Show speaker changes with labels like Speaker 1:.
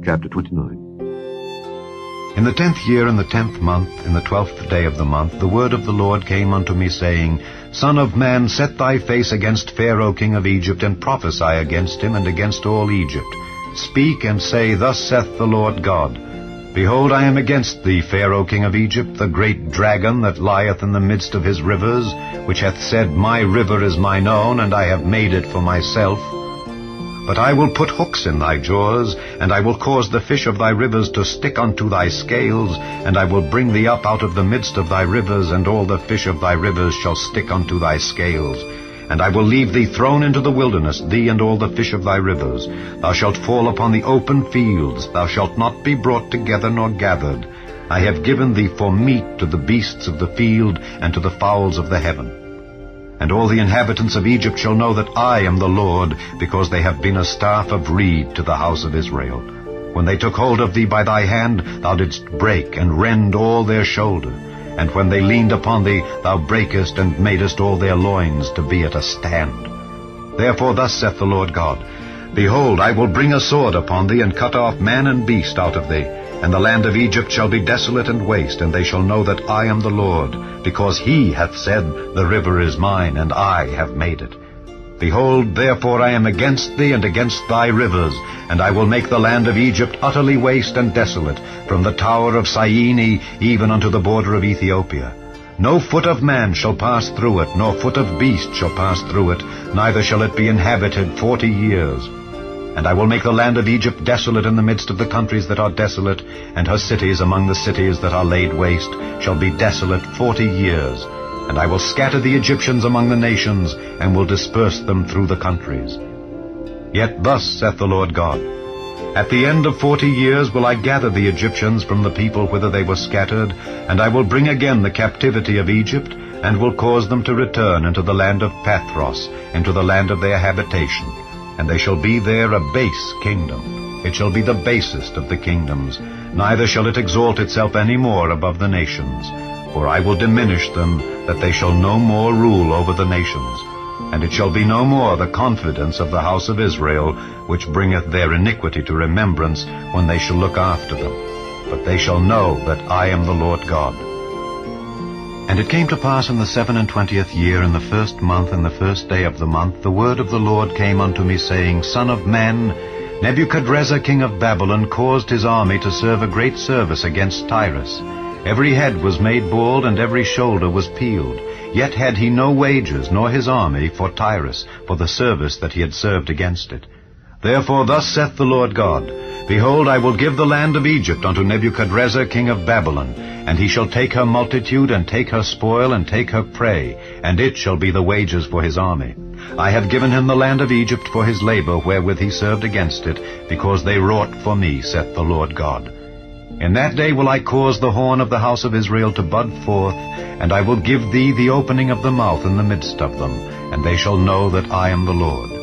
Speaker 1: Chapter 29.
Speaker 2: In the 10th year, in the 10th month, in the 12th day of the month, the word of the Lord came unto me, saying, Son of man, set thy face against Pharaoh king of Egypt, and prophesy against him, and against all Egypt. Speak and say, Thus saith the Lord God, Behold, I am against thee, Pharaoh king of Egypt, the great dragon that lieth in the midst of his rivers, which hath said, My river is mine own, and I have made it for myself. But I will put hooks in thy jaws, and I will cause the fish of thy rivers to stick unto thy scales, and I will bring thee up out of the midst of thy rivers, and all the fish of thy rivers shall stick unto thy scales. And I will leave thee thrown into the wilderness, thee and all the fish of thy rivers. Thou shalt fall upon the open fields, thou shalt not be brought together nor gathered. I have given thee for meat to the beasts of the field, and to the fowls of the heaven. And all the inhabitants of Egypt shall know that I am the Lord, because they have been a staff of reed to the house of Israel. When they took hold of thee by thy hand, thou didst break and rend all their shoulder. And when they leaned upon thee, thou brakest and madest all their loins to be at a stand. Therefore thus saith the Lord God, Behold, I will bring a sword upon thee, and cut off man and beast out of thee. And the land of Egypt shall be desolate and waste, and they shall know that I am the Lord, because he hath said, The river is mine, and I have made it. Behold, therefore I am against thee and against thy rivers, and I will make the land of Egypt utterly waste and desolate, from the tower of Syene even unto the border of Ethiopia. No foot of man shall pass through it, nor foot of beast shall pass through it, neither shall it be inhabited 40 years. And I will make the land of Egypt desolate in the midst of the countries that are desolate, and her cities among the cities that are laid waste shall be desolate 40 years. And I will scatter the Egyptians among the nations, and will disperse them through the countries. Yet thus saith the Lord God, At the end of 40 years will I gather the Egyptians from the people whither they were scattered, and I will bring again the captivity of Egypt, and will cause them to return into the land of Pathros, into the land of their habitation. And they shall be there a base kingdom. It shall be the basest of the kingdoms, neither shall it exalt itself any more above the nations. For I will diminish them, that they shall no more rule over the nations. And it shall be no more the confidence of the house of Israel, which bringeth their iniquity to remembrance, when they shall look after them. But they shall know that I am the Lord God. And it came to pass in the 27th year, in the 1st month, in the 1st day of the month, the word of the Lord came unto me, saying, Son of man, Nebuchadrezzar king of Babylon caused his army to serve a great service against Tyrus. Every head was made bald, and every shoulder was peeled. Yet had he no wages, nor his army, for Tyrus, for the service that he had served against it. Therefore thus saith the Lord God, Behold, I will give the land of Egypt unto Nebuchadrezzar king of Babylon, and he shall take her multitude, and take her spoil, and take her prey, and it shall be the wages for his army. I have given him the land of Egypt for his labor wherewith he served against it, because they wrought for me, saith the Lord God. In that day will I cause the horn of the house of Israel to bud forth, and I will give thee the opening of the mouth in the midst of them, and they shall know that I am the Lord.